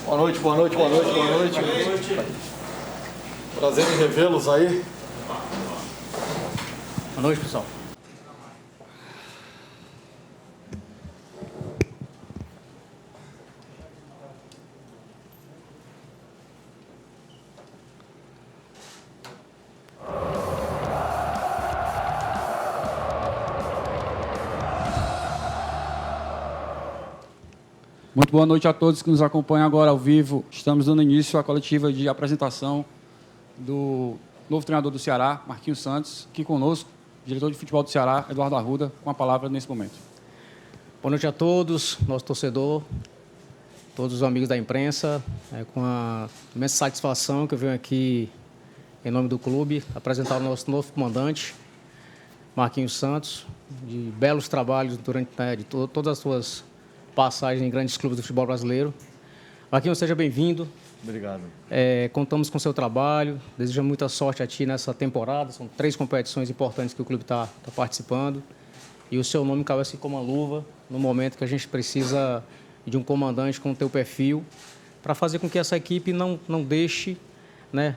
Boa noite, boa noite, boa noite, boa noite. Prazer em revê-los aí. Boa noite, pessoal. Muito boa noite a todos que nos acompanham agora ao vivo. Estamos dando início à coletiva de apresentação do novo treinador do Ceará, Marquinhos Santos, aqui conosco, diretor de futebol do Ceará, Eduardo Arruda, com a palavra nesse momento. Boa noite a todos, nosso torcedor, todos os amigos da imprensa. É com a imensa satisfação que eu venho aqui, em nome do clube, apresentar o nosso novo comandante, Marquinhos Santos, de belos trabalhos durante todas as suas passagens em grandes clubes do futebol brasileiro. Marquinhos, seja bem-vindo. Obrigado. Contamos com o seu trabalho, desejamos muita sorte a ti nessa temporada. São 3 competições importantes que o clube está participando. E o seu nome caiu assim como uma luva no momento que a gente precisa de um comandante com o teu perfil para fazer com que essa equipe não deixe, né,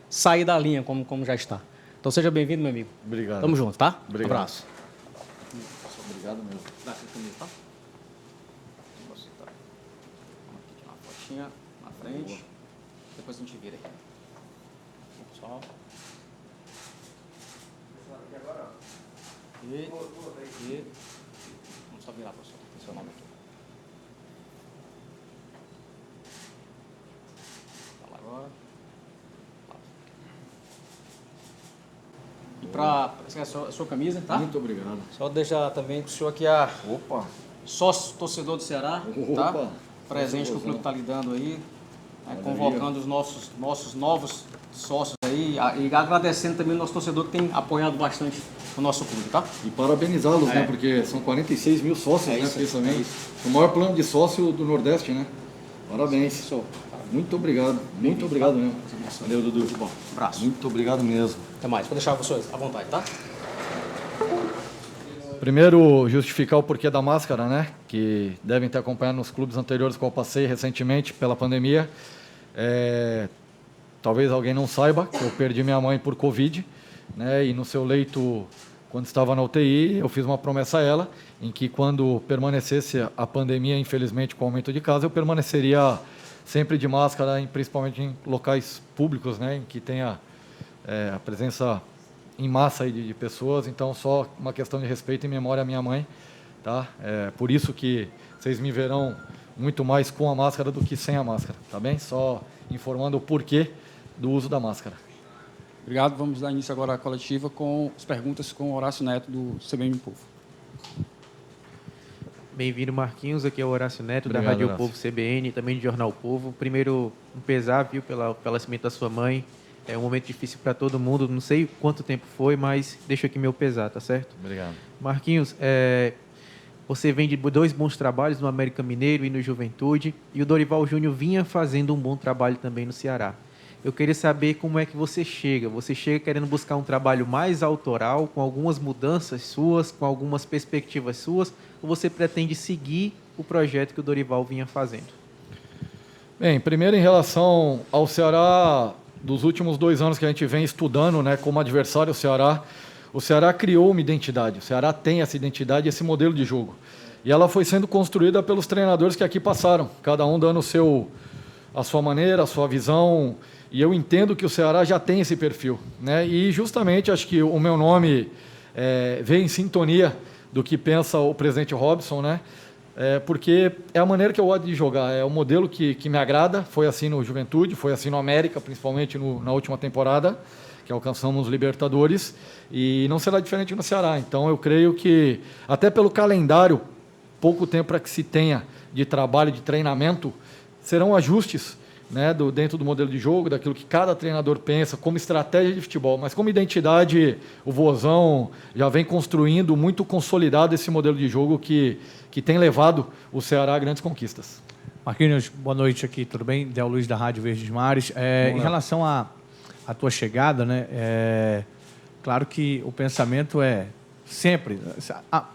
sair da linha como já está. Então seja bem-vindo, meu amigo. Obrigado. Tamo junto, tá? Obrigado. Um abraço. Obrigado mesmo. Dá aqui comigo, tá? Uma fotinha na frente. Depois a gente vira aí. Pessoal. E vamos só virar, professor. Tem seu nome aqui. Fala agora. E para a sua camisa, tá? Muito obrigado. Só deixar também com o senhor aqui Opa. sócio torcedor do Ceará, tá? Opa. Presente que o clube está lhe dando aí, convocando os nossos novos sócios aí e agradecendo também o nosso torcedor que tem apoiado bastante o nosso clube, tá? E parabenizá-los, né? Porque são 46 mil sócios, né? Isso, Também. O maior plano de sócio do Nordeste, né? Parabéns. Isso. Muito obrigado. Muito obrigado mesmo. Valeu, Dudu. Bom, um abraço. Muito obrigado mesmo. Até mais. Vou deixar vocês à vontade, tá? Primeiro, justificar o porquê da máscara, né? Que devem ter acompanhado nos clubes anteriores que eu passei recentemente pela pandemia. Talvez alguém não saiba que eu perdi minha mãe por Covid, né? E no seu leito, quando estava na UTI, eu fiz uma promessa a ela, em que quando permanecesse a pandemia, infelizmente com o aumento de casos, eu permaneceria sempre de máscara, principalmente em locais públicos, né? Em que tenha a presença em massa aí de pessoas. Então, só uma questão de respeito e memória à minha mãe, tá? Por isso que vocês me verão muito mais com a máscara do que sem a máscara, tá bem? Só informando o porquê do uso da máscara. Obrigado. Vamos dar início agora à coletiva com as perguntas com o Horácio Neto, do CBN Povo. Bem-vindo, Marquinhos. Aqui é o Horácio Neto, Obrigado, da Rádio Horácio. Povo CBN, também do Jornal Povo. Primeiro, um pesar, viu, pelo falecimento da sua mãe. É um momento difícil para todo mundo. Não sei quanto tempo foi, mas deixo aqui meu pesar, tá certo? Obrigado. Marquinhos, você vem de 2 bons trabalhos no América Mineiro e no Juventude, e o Dorival Júnior vinha fazendo um bom trabalho também no Ceará. Eu queria saber como é que você chega. Você chega querendo buscar um trabalho mais autoral, com algumas mudanças suas, com algumas perspectivas suas, ou você pretende seguir o projeto que o Dorival vinha fazendo? Bem, primeiro em relação ao Ceará, dos últimos 2 anos que a gente vem estudando, né, como adversário o Ceará criou uma identidade. O Ceará tem essa identidade, esse modelo de jogo. E ela foi sendo construída pelos treinadores que aqui passaram, cada um dando a sua maneira, a sua visão. E eu entendo que o Ceará já tem esse perfil, né? E justamente acho que o meu nome vem em sintonia do que pensa o presidente Robson, né? Porque é a maneira que eu gosto de jogar, é o modelo que me agrada. Foi assim no Juventude, foi assim no América, principalmente na última temporada, que alcançamos Libertadores, e não será diferente no Ceará. Então eu creio que, até pelo calendário, pouco tempo para que se tenha de trabalho, de treinamento, serão ajustes, né, dentro do modelo de jogo, daquilo que cada treinador pensa, como estratégia de futebol, mas como identidade, o Vozão já vem construindo muito consolidado esse modelo de jogo que tem levado o Ceará a grandes conquistas. Marquinhos, boa noite aqui, tudo bem? Del Luiz da Rádio Verdes Mares. Em relação à tua chegada, né, claro que o pensamento é sempre.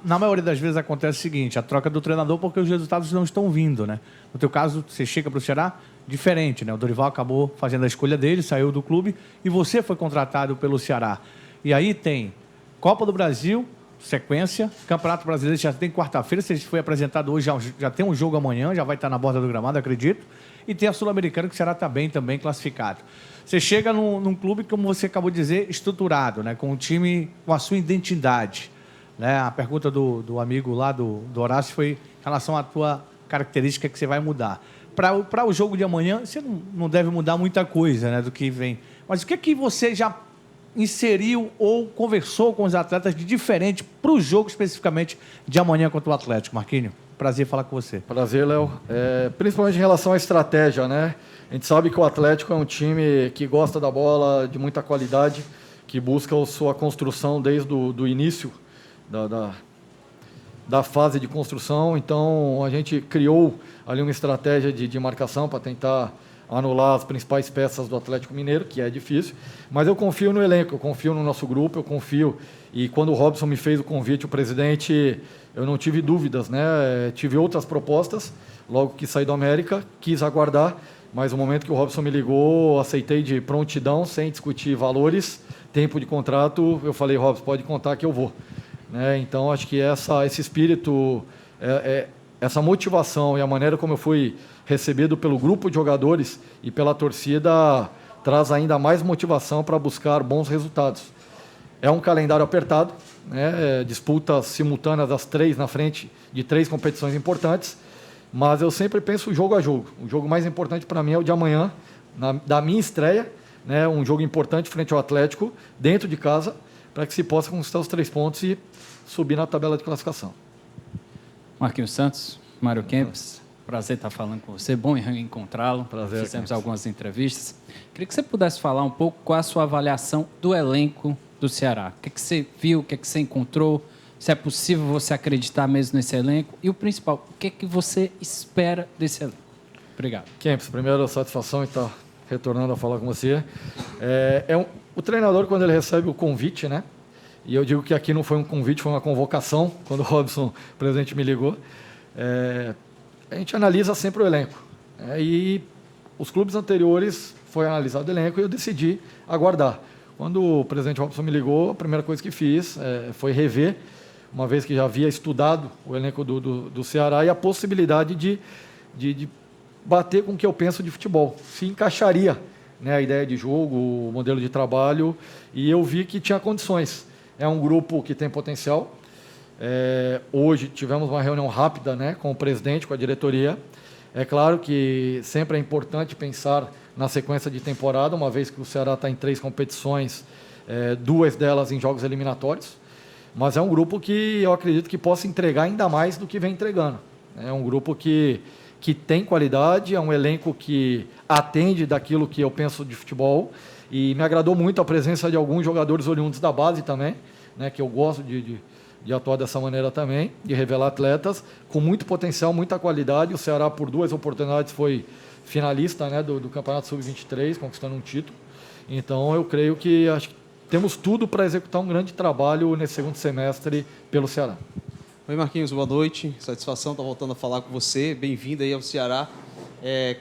Na maioria das vezes acontece o seguinte, a troca do treinador porque os resultados não estão vindo, né? No teu caso, você chega para o Ceará, diferente, né? O Dorival acabou fazendo a escolha dele, saiu do clube e você foi contratado pelo Ceará. E aí tem Copa do Brasil, sequência, Campeonato Brasileiro já tem quarta-feira, você foi apresentado hoje, já tem um jogo amanhã, já vai estar na borda do gramado, acredito. E tem a Sul-Americana, que o Ceará está bem também classificado. Você chega num clube, como você acabou de dizer, estruturado, né? Com um time com a sua identidade. Né? A pergunta do amigo lá, do Horácio, foi em relação à tua característica que você vai mudar. Para o jogo de amanhã, você não deve mudar muita coisa, né, do que vem. Mas o que é que você já inseriu ou conversou com os atletas de diferente para o jogo especificamente de amanhã contra o Atlético? Marquinhos, prazer falar com você. Prazer, Léo. Principalmente em relação à estratégia, né? A gente sabe que o Atlético é um time que gosta da bola, de muita qualidade, que busca a sua construção desde o início da fase de construção. Então, a gente criou ali uma estratégia de marcação para tentar anular as principais peças do Atlético Mineiro, que é difícil, mas eu confio no elenco, eu confio no nosso grupo, eu confio, e quando o Robson me fez o convite, o presidente, eu não tive dúvidas, né? Tive outras propostas, logo que saí do América, quis aguardar, mas no momento que o Robson me ligou, aceitei de prontidão, sem discutir valores, tempo de contrato, eu falei, Robson, pode contar que eu vou. Né? Então, acho que esse espírito, essa motivação e a maneira como eu fui recebido pelo grupo de jogadores e pela torcida traz ainda mais motivação para buscar bons resultados. É um calendário apertado, né? Disputas simultâneas das três na frente de 3 competições importantes, mas eu sempre penso jogo a jogo. O jogo mais importante para mim é o de amanhã, da minha estreia, né? Um jogo importante frente ao Atlético, dentro de casa, para que se possa conquistar os 3 pontos e subir na tabela de classificação. Marquinhos Santos, Mário Kempis, prazer estar falando com você, bom encontrá-lo. Prazer. Fizemos algumas entrevistas. Queria que você pudesse falar um pouco qual a sua avaliação do elenco do Ceará. O que você viu, o que você encontrou, se é possível você acreditar mesmo nesse elenco e o principal, o que você espera desse elenco. Obrigado. Kempis, primeiro, satisfação em estar retornando a falar com você. O treinador, quando ele recebe o convite, né? E eu digo que aqui não foi um convite, foi uma convocação, quando o Robson, o presidente, me ligou. A gente analisa sempre o elenco. E os clubes anteriores foi analisado o elenco e eu decidi aguardar. Quando o presidente Robson me ligou, a primeira coisa que fiz foi rever, uma vez que já havia estudado o elenco do Ceará e a possibilidade de bater com o que eu penso de futebol. Se encaixaria, né, a ideia de jogo, o modelo de trabalho, e eu vi que tinha condições. É um grupo que tem potencial. Hoje tivemos uma reunião rápida, né, com o presidente, com a diretoria. É claro que sempre é importante pensar na sequência de temporada, uma vez que o Ceará está em 3 competições, 2 delas em jogos eliminatórios. Mas é um grupo que eu acredito que possa entregar ainda mais do que vem entregando. É um grupo que tem qualidade, é um elenco que atende daquilo que eu penso de futebol. E me agradou muito a presença de alguns jogadores oriundos da base também, né, que eu gosto de atuar dessa maneira também, de revelar atletas com muito potencial, muita qualidade. O Ceará, por 2 oportunidades, foi finalista, né, do Campeonato Sub-23, conquistando um título. Então, eu creio que temos tudo para executar um grande trabalho nesse segundo semestre pelo Ceará. Oi, Marquinhos, boa noite. Satisfação estar voltando a falar com você. Bem-vindo aí ao Ceará.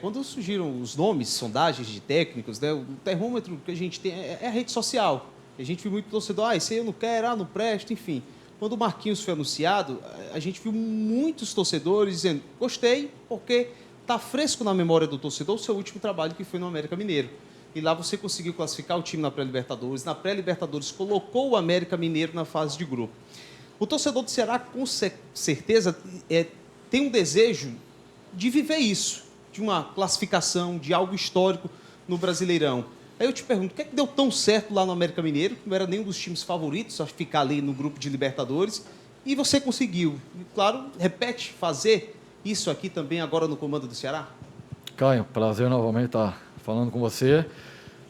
Quando surgiram os nomes, sondagens de técnicos, né, o termômetro que a gente tem é a rede social. A gente viu muito torcedor, esse aí eu não quero, não presta, enfim. Quando o Marquinhos foi anunciado, a gente viu muitos torcedores dizendo, gostei, porque está fresco na memória do torcedor o seu último trabalho, que foi no América Mineiro. E lá você conseguiu classificar o time na pré-Libertadores. Na pré-Libertadores colocou o América Mineiro na fase de grupo. O torcedor do Ceará, com certeza, tem um desejo de viver isso, de uma classificação, de algo histórico no Brasileirão. Aí eu te pergunto, o que é que deu tão certo lá no América Mineiro, que não era nenhum dos times favoritos a ficar ali no grupo de Libertadores, e você conseguiu, e, claro, repete, fazer isso aqui também agora no comando do Ceará? Caio, prazer novamente estar falando com você.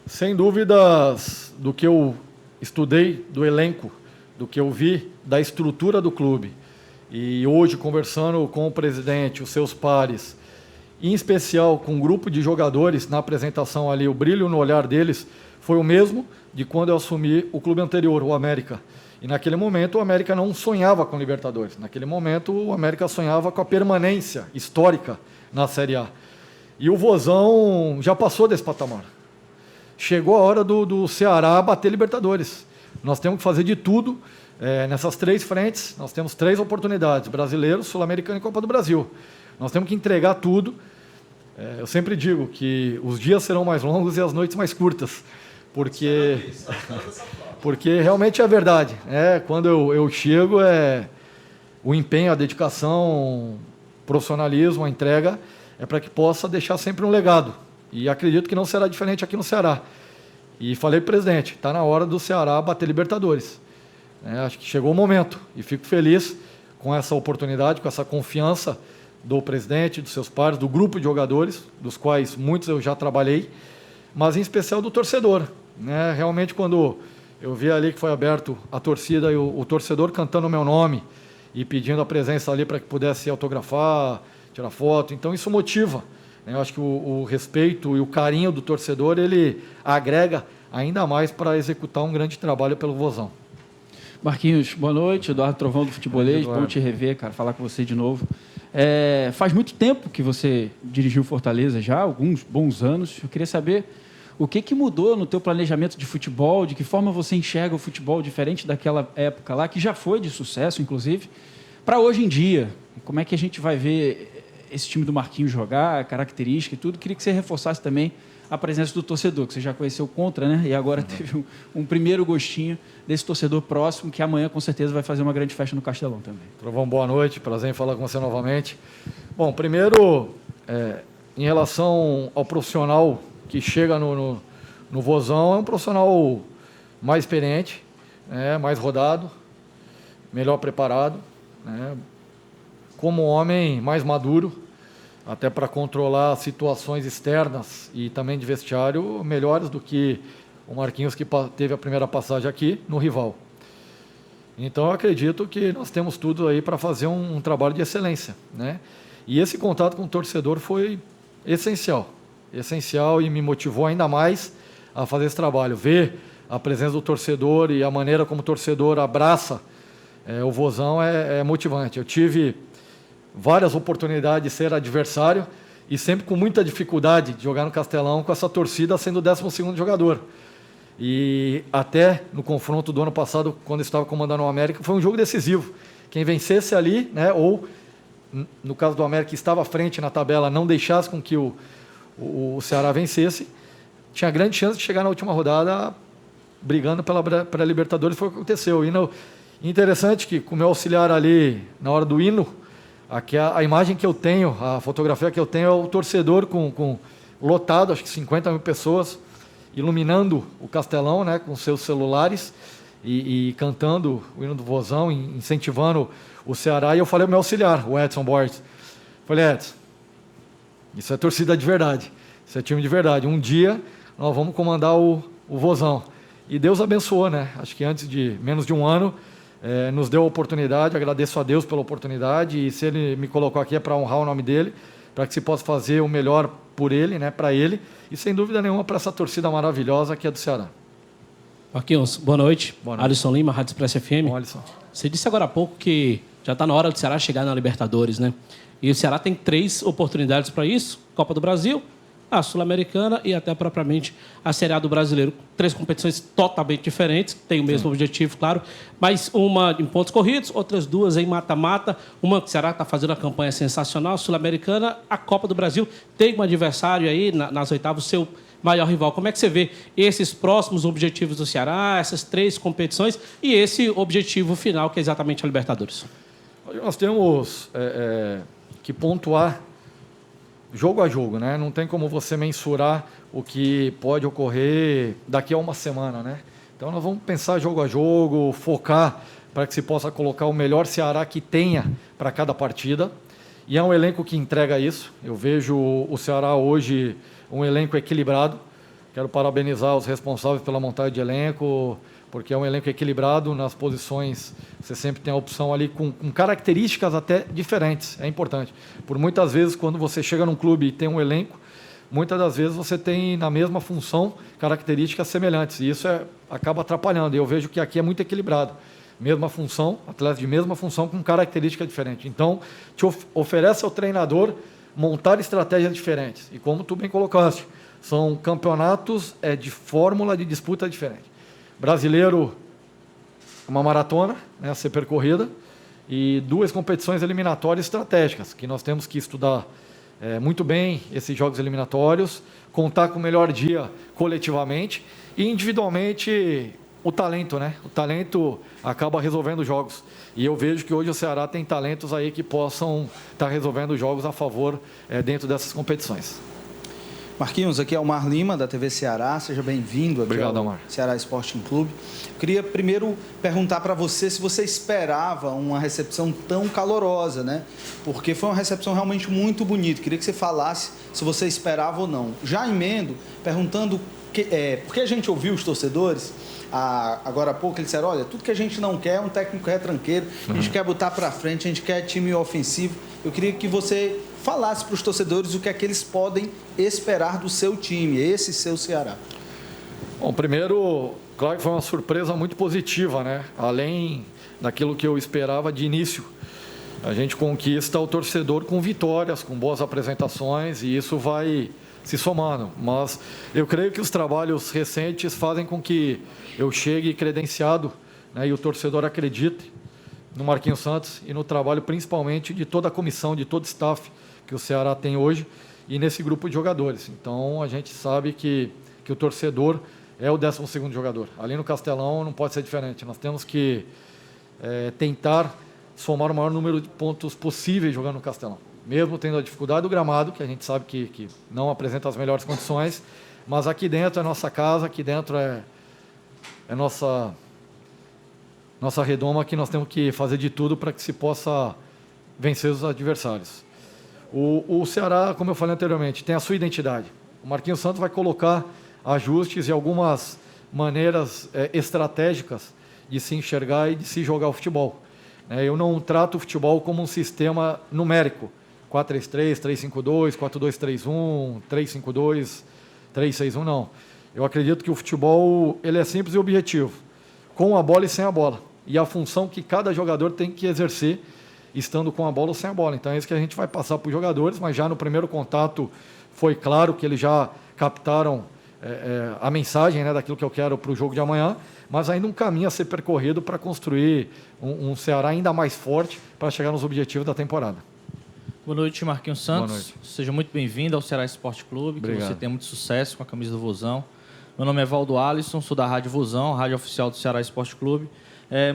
Sem dúvidas, do que eu estudei do elenco, do que eu vi da estrutura do clube, e hoje conversando com o presidente, os seus pares, em especial com um grupo de jogadores, na apresentação ali, o brilho no olhar deles foi o mesmo de quando eu assumi o clube anterior, o América. E naquele momento o América não sonhava com Libertadores. Naquele momento o América sonhava com a permanência histórica na Série A. E o Vozão já passou desse patamar. Chegou a hora do Ceará bater Libertadores. Nós temos que fazer de tudo nessas 3 frentes. Nós temos 3 oportunidades: Brasileiro, Sul-Americano e Copa do Brasil. Nós temos que entregar tudo. Eu sempre digo que os dias serão mais longos e as noites mais curtas, porque realmente é verdade. Quando eu chego, o empenho, a dedicação, o profissionalismo, a entrega é para que possa deixar sempre um legado. E acredito que não será diferente aqui no Ceará. E falei para o presidente, está na hora do Ceará bater Libertadores. Acho que chegou o momento e fico feliz com essa oportunidade, com essa confiança do presidente, dos seus pares, do grupo de jogadores, dos quais muitos eu já trabalhei, mas em especial do torcedor. Realmente, quando eu vi ali que foi aberto a torcida e o torcedor cantando o meu nome e pedindo a presença ali para que pudesse autografar, tirar foto, então isso motiva. Eu acho que o respeito e o carinho do torcedor, ele agrega ainda mais para executar um grande trabalho pelo Vozão. Marquinhos, boa noite. Eduardo Trovão do Futebolês, bom te rever, cara, falar com você de novo. Faz muito tempo que você dirigiu Fortaleza já, alguns bons anos. Eu queria saber o que mudou no teu planejamento de futebol, de que forma você enxerga o futebol diferente daquela época lá, que já foi de sucesso, inclusive, para hoje em dia. Como é que a gente vai ver esse time do Marquinhos jogar, a característica e tudo? Queria que você reforçasse também a presença do torcedor, que você já conheceu contra, né? E agora teve um primeiro gostinho desse torcedor próximo, que amanhã com certeza vai fazer uma grande festa no Castelão também. Trovão, boa noite, prazer em falar com você novamente. Bom, primeiro, em relação ao profissional que chega no Vozão, é um profissional mais experiente, mais rodado, melhor preparado, como homem mais maduro, até para controlar situações externas e também de vestiário melhores do que o Marquinhos, que teve a primeira passagem aqui no rival. Então eu acredito que nós temos tudo aí para fazer um trabalho de excelência, E esse contato com o torcedor foi essencial e me motivou ainda mais a fazer esse trabalho, ver a presença do torcedor e a maneira como o torcedor abraça o Vozão é motivante. Eu tive várias oportunidades de ser adversário e sempre com muita dificuldade de jogar no Castelão com essa torcida sendo o 12º jogador. E até no confronto do ano passado, quando eu estava comandando o América, foi um jogo decisivo. Quem vencesse ali, ou no caso do América, que estava à frente na tabela, não deixasse com que o Ceará vencesse, tinha grande chance de chegar na última rodada brigando pela Libertadores. Foi o que aconteceu. E interessante que, com o meu auxiliar ali, na hora do hino, a imagem que eu tenho, a fotografia que eu tenho é o torcedor com lotado, acho que 50 mil pessoas, iluminando o Castelão, com seus celulares e cantando o hino do Vozão, incentivando o Ceará. E eu falei ao meu auxiliar, o Edson Borges, falei, Edson, isso é torcida de verdade, isso é time de verdade. Um dia nós vamos comandar o Vozão. E Deus abençoou, Acho que antes de menos de um ano, nos deu a oportunidade, agradeço a Deus pela oportunidade, e se Ele me colocou aqui é para honrar o nome dEle, para que se possa fazer o melhor por Ele, para Ele, e sem dúvida nenhuma para essa torcida maravilhosa que é do Ceará. Marquinhos, boa noite. Boa noite. Alisson Lima, Rádio Express FM. Bom, Alisson. Você disse agora há pouco que já está na hora do Ceará chegar na Libertadores, E o Ceará tem 3 oportunidades para isso: Copa do Brasil, a Sul-Americana e até propriamente a Série A do Brasileiro. 3 competições totalmente diferentes, têm o mesmo objetivo, claro, mas uma em pontos corridos, outras 2 em mata-mata. Uma que o Ceará está fazendo uma campanha sensacional, Sul-Americana, a Copa do Brasil. Tem um adversário aí nas oitavas, o seu maior rival. Como é que você vê esses próximos objetivos do Ceará, essas 3 competições e esse objetivo final, que é exatamente a Libertadores? Nós temos que pontuar jogo a jogo, Não tem como você mensurar o que pode ocorrer daqui a uma semana, Então nós vamos pensar jogo a jogo, focar para que se possa colocar o melhor Ceará que tenha para cada partida. E é um elenco que entrega isso. Eu vejo o Ceará hoje um elenco equilibrado. Quero parabenizar os responsáveis pela montagem de elenco, porque é um elenco equilibrado nas posições. Você sempre tem a opção ali com características até diferentes. É importante. Por muitas vezes, quando você chega num clube e tem um elenco, muitas das vezes você tem na mesma função características semelhantes. E isso acaba atrapalhando. E eu vejo que aqui é muito equilibrado. mesma função, atletas de mesma função com característica diferente. Então, te oferece ao treinador montar estratégias diferentes. E como tu bem colocaste, são campeonatos de fórmula de disputa diferente. Brasileiro, uma maratona, né, a ser percorrida, e 2 competições eliminatórias estratégicas, que nós temos que estudar muito bem esses jogos eliminatórios, contar com o melhor dia coletivamente e individualmente o talento, né? O talento acaba resolvendo jogos. E eu vejo que hoje o Ceará tem talentos aí que possam estar resolvendo jogos a favor dentro dessas competições. Marquinhos, aqui é o Mar Lima, da TV Ceará. Seja bem-vindo aqui Obrigado, ao Mar. Ceará Sporting Clube. Eu queria primeiro perguntar para você se você esperava uma recepção tão calorosa, né? Porque foi uma recepção realmente muito bonita. Queria que você falasse se você esperava ou não. Já emendo, perguntando, porque a gente ouviu os torcedores, agora há pouco, eles disseram, olha, tudo que a gente não quer é um técnico retranqueiro, a gente quer botar para frente, a gente quer time ofensivo. Eu queria que você falasse para os torcedores o que é que eles podem esperar do seu time, esse seu Ceará. Bom, primeiro, claro que foi uma surpresa muito positiva, né? Além daquilo que eu esperava de início. A gente conquista o torcedor com vitórias, com boas apresentações, e isso vai se somando. Mas eu creio que os trabalhos recentes fazem com que eu chegue credenciado, né, e o torcedor acredite no Marquinhos Santos e no trabalho principalmente de toda a comissão, de todo o staff que o Ceará tem hoje e nesse grupo de jogadores. Então, a gente sabe que o torcedor é o 12º jogador. Ali no Castelão não pode ser diferente. Nós temos que tentar somar o maior número de pontos possíveis jogando no Castelão. Mesmo tendo a dificuldade do gramado, que a gente sabe que não apresenta as melhores condições, mas aqui dentro é nossa casa, aqui dentro é nossa redoma, que nós temos que fazer de tudo para que se possa vencer os adversários. O Ceará, como eu falei anteriormente, tem a sua identidade. O Marquinhos Santos vai colocar ajustes e algumas maneiras estratégicas de se enxergar e de se jogar o futebol. Eu não trato o futebol como um sistema numérico, 4-3-3, 3-5-2, 4-2-3-1, 3-5-2, 3-6-1, não. Eu acredito que o futebol ele é simples e objetivo, com a bola e sem a bola. E a função que cada jogador tem que exercer, estando com a bola ou sem a bola. Então é isso que a gente vai passar para os jogadores, mas já no primeiro contato foi claro que eles já captaram a mensagem, né, daquilo que eu quero para o jogo de amanhã, mas ainda um caminho a ser percorrido para construir um Ceará ainda mais forte para chegar nos objetivos da temporada. Boa noite, Marquinhos Santos. Boa noite. Seja muito bem-vindo ao Ceará Esporte Clube. Obrigado. Que você tenha muito sucesso com a camisa do Vozão. Meu nome é Valdo Alisson, sou da Rádio Vozão, rádio oficial do Ceará Esporte Clube.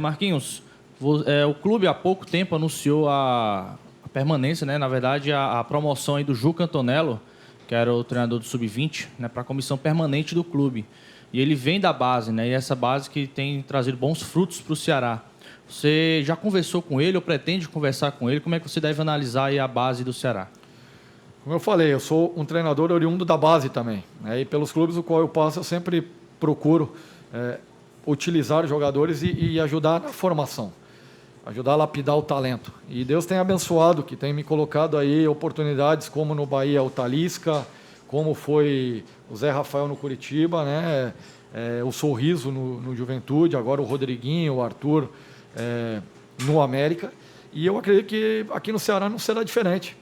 Marquinhos, o clube há pouco tempo anunciou a permanência, né? Na verdade, a promoção aí do Juca Antonello, que era o treinador do Sub-20, né, para a comissão permanente do clube. E ele vem da base, né? E essa base que tem trazido bons frutos para o Ceará. Você já conversou com ele ou pretende conversar com ele? Como é que você deve analisar aí a base do Ceará? Como eu falei, eu sou um treinador oriundo da base também, né? E pelos clubes no qual eu passo, eu sempre procuro utilizar jogadores e ajudar na formação, ajudar a lapidar o talento. E Deus tem abençoado, que tem me colocado aí oportunidades como no Bahia o Talisca, como foi o Zé Rafael no Curitiba, né? O Sorriso no Juventude, agora o Rodriguinho, o Arthur no América. E eu acredito que aqui no Ceará não será diferente,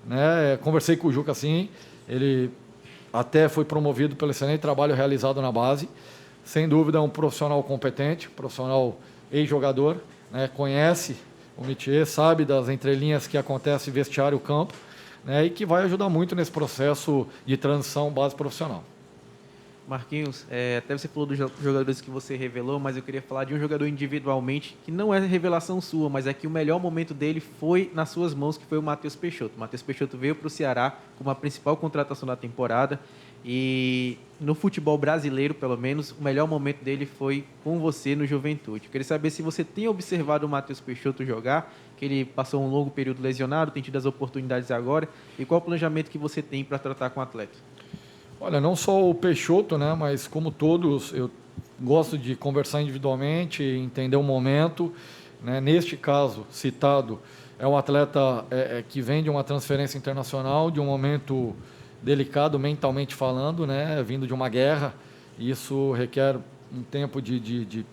né? Conversei com o Juca assim, ele até foi promovido pelo excelente trabalho realizado na base. Sem dúvida é um profissional competente, profissional ex-jogador, né? Conhece o métier, sabe das entrelinhas que acontece vestiário-campo, né? E que vai ajudar muito nesse processo de transição base profissional. Marquinhos, até você falou dos jogadores que você revelou, mas eu queria falar de um jogador individualmente, que não é revelação sua, mas é que o melhor momento dele foi nas suas mãos, que foi o Matheus Peixoto. O Matheus Peixoto veio para o Ceará como a principal contratação da temporada e no futebol brasileiro, pelo menos, o melhor momento dele foi com você no Juventude. Eu queria saber se você tem observado o Matheus Peixoto jogar, que ele passou um longo período lesionado, tem tido as oportunidades agora, e qual o planejamento que você tem para tratar com o atleta? Olha, não só o Peixoto, né, mas como todos, eu gosto de conversar individualmente, entender o momento, né? Neste caso citado, é um atleta que vem de uma transferência internacional, de um momento delicado mentalmente falando, né, vindo de uma guerra. Isso requer um tempo de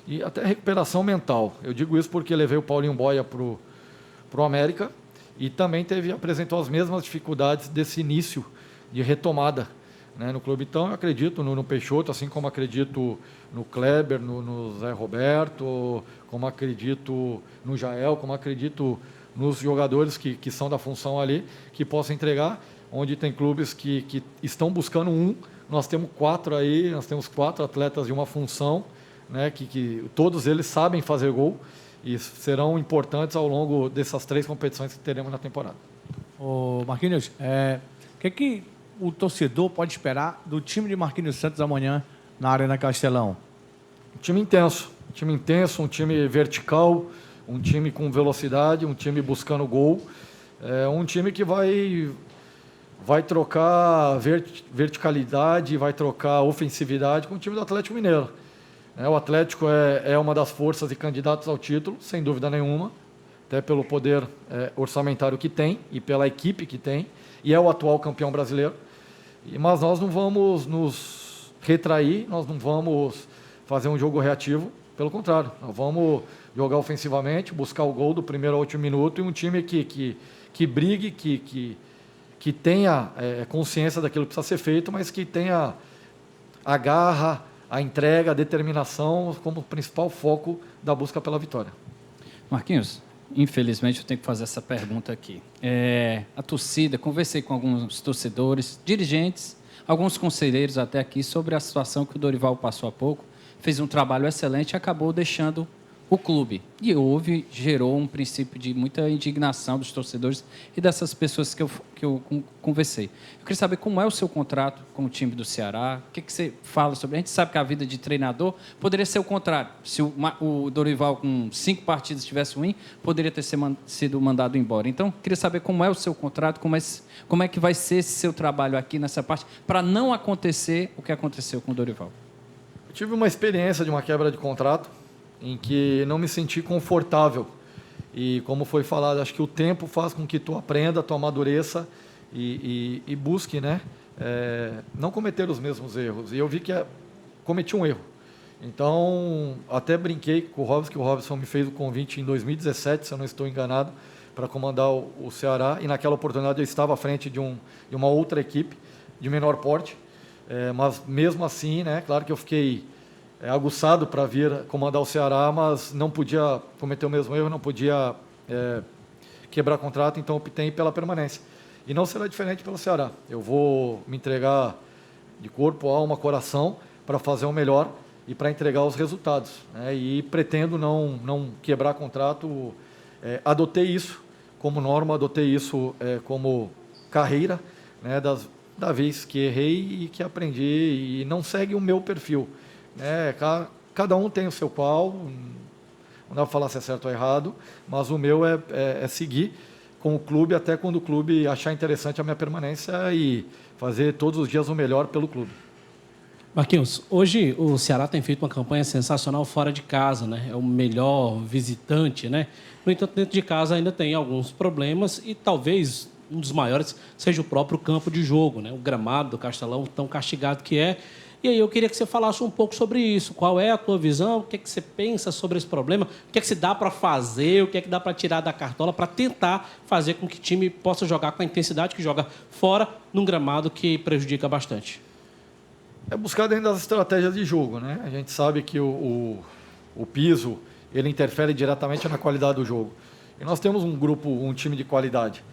e até recuperação mental. Eu digo isso porque levei o Paulinho Boia para o América e também apresentou as mesmas dificuldades desse início de retomada, né, no clube. Então, eu acredito no Peixoto, assim como acredito no Kleber, no Zé Roberto, como acredito no Jael, como acredito nos jogadores que são da função ali, que possam entregar, onde tem clubes que estão buscando nós temos 4 aí, nós temos 4 atletas de uma função, né, que todos eles sabem fazer gol e serão importantes ao longo dessas 3 competições que teremos na temporada. Ô Marquinhos, o que o torcedor pode esperar do time de Marquinhos Santos amanhã na Arena Castelão? Um time intenso, um time vertical, um time com velocidade, um time buscando gol, um time que vai trocar verticalidade, vai trocar ofensividade com o time do Atlético Mineiro. O Atlético é uma das forças e candidatos ao título, sem dúvida nenhuma, até pelo poder orçamentário que tem e pela equipe que tem, e é o atual campeão brasileiro. Mas nós não vamos nos retrair, nós não vamos fazer um jogo reativo, pelo contrário, nós vamos jogar ofensivamente, buscar o gol do primeiro ao último minuto, e um time que brigue, que tenha consciência daquilo que precisa ser feito, mas que tenha a garra, a entrega, a determinação como principal foco da busca pela vitória. Marquinhos, infelizmente eu tenho que fazer essa pergunta aqui. A torcida, conversei com alguns torcedores, dirigentes, alguns conselheiros até aqui sobre a situação que o Dorival passou há pouco, fez um trabalho excelente e acabou deixando o clube. E gerou um princípio de muita indignação dos torcedores e dessas pessoas que eu conversei. Eu queria saber como é o seu contrato com o time do Ceará, o que você fala sobre... A gente sabe que a vida de treinador poderia ser o contrário. Se o Dorival, com 5 partidas, tivesse ruim, poderia ter sido mandado embora. Então, queria saber como é o seu contrato, como é que vai ser esse seu trabalho aqui nessa parte, para não acontecer o que aconteceu com o Dorival. Eu tive uma experiência de uma quebra de contrato, em que não me senti confortável. E, como foi falado, acho que o tempo faz com que tu aprenda, tu amadureça e busque, né, não cometer os mesmos erros. E eu vi que cometi um erro. Então, até brinquei com o Robson, que o Robson me fez o convite em 2017, se eu não estou enganado, para comandar o Ceará. E, naquela oportunidade, eu estava à frente de uma outra equipe de menor porte. Mas, mesmo assim, né, claro que eu fiquei aguçado para vir comandar o Ceará, mas não podia cometer o mesmo erro, não podia quebrar contrato, então optei pela permanência. E não será diferente pelo Ceará. Eu vou me entregar de corpo, alma, coração para fazer o melhor e para entregar os resultados, né? E pretendo não quebrar contrato. Adotei isso como norma, adotei isso como carreira, né? Da vez que errei e que aprendi, e não segue o meu perfil. Cada um tem o seu qual, não dá para falar se é certo ou errado, mas o meu é seguir com o clube até quando o clube achar interessante a minha permanência e fazer todos os dias o melhor pelo clube. Marquinhos, hoje o Ceará tem feito uma campanha sensacional fora de casa, né? É o melhor visitante, né? No entanto, dentro de casa ainda tem alguns problemas e talvez um dos maiores seja o próprio campo de jogo, né? O gramado do Castelão, tão castigado que é. E aí eu queria que você falasse um pouco sobre isso. Qual é a tua visão? O que é que você pensa sobre esse problema? O que é que se dá para fazer? O que é que dá para tirar da cartola para tentar fazer com que o time possa jogar com a intensidade que joga fora, num gramado que prejudica bastante? É buscar dentro das estratégias de jogo, né? A gente sabe que o piso ele interfere diretamente na qualidade do jogo. E nós temos um time de qualidade,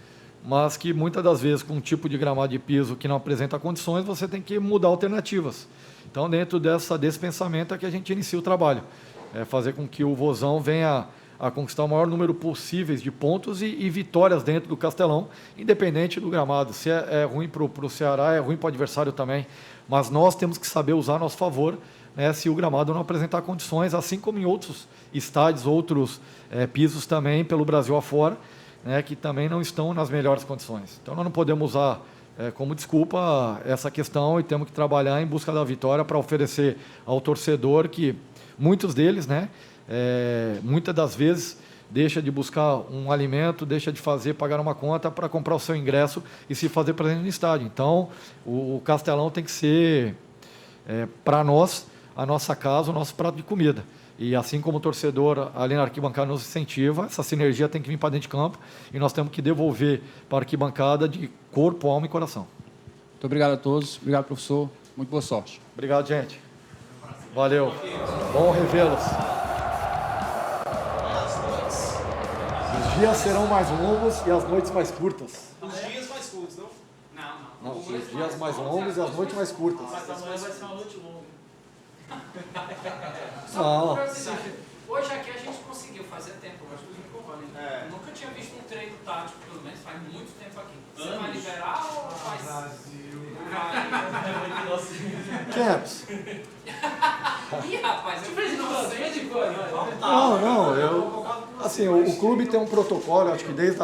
mas que muitas das vezes, com um tipo de gramado de piso que não apresenta condições, você tem que mudar alternativas. Então, dentro desse pensamento é que a gente inicia o trabalho. Fazer com que o Vozão venha a conquistar o maior número possível de pontos e vitórias dentro do Castelão, independente do gramado. Se é ruim para o Ceará, é ruim para o adversário também. Mas nós temos que saber usar a nosso favor, né, se o gramado não apresentar condições, assim como em outros estádios, outros pisos também pelo Brasil afora, né, que também não estão nas melhores condições. Então, nós não podemos usar como desculpa essa questão e temos que trabalhar em busca da vitória para oferecer ao torcedor que muitos deles, né, muitas das vezes, deixa de buscar um alimento, deixa de pagar uma conta para comprar o seu ingresso e se fazer presente no estádio. Então, o Castelão tem que ser, para nós, a nossa casa, o nosso prato de comida. E assim como o torcedor ali na arquibancada nos incentiva, essa sinergia tem que vir para dentro de campo e nós temos que devolver para a arquibancada de corpo, alma e coração. Muito obrigado a todos. Obrigado, professor. Muito boa sorte. Obrigado, gente. Valeu. Bom revê-los. Os dias serão mais longos e as noites mais curtas. Os dias mais curtos, não? Não, os dias mais longos e as noites mais curtas. Mas amanhã vai ser uma noite longa. Não. Hoje aqui a gente conseguiu fazer tempo, eu acho que eu falei. Eu nunca tinha visto um treino tático, pelo menos faz muito tempo aqui. Você vai liberar ou faz? Campos. Ih, rapaz, eu fiz inocente, coisa. Não, assim, o clube tem um protocolo, acho que desde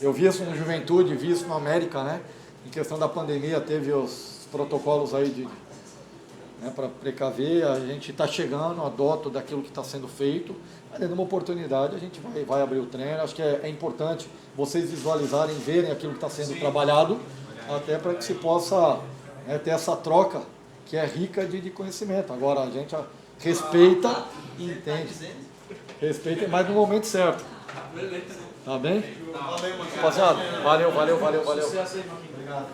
eu vi isso no Juventude, vi isso no América, né? Em questão da pandemia, teve os protocolos aí para precaver, a gente está chegando, adota daquilo que está sendo feito, mas dando uma oportunidade a gente vai abrir o treino. Acho que é importante vocês visualizarem, verem aquilo que está sendo trabalhado, até para que se possa ter essa troca que é rica de conhecimento. Agora a gente respeita e entende. Respeita, mas no momento certo. Tá bem? Rapaziada, valeu. Obrigado.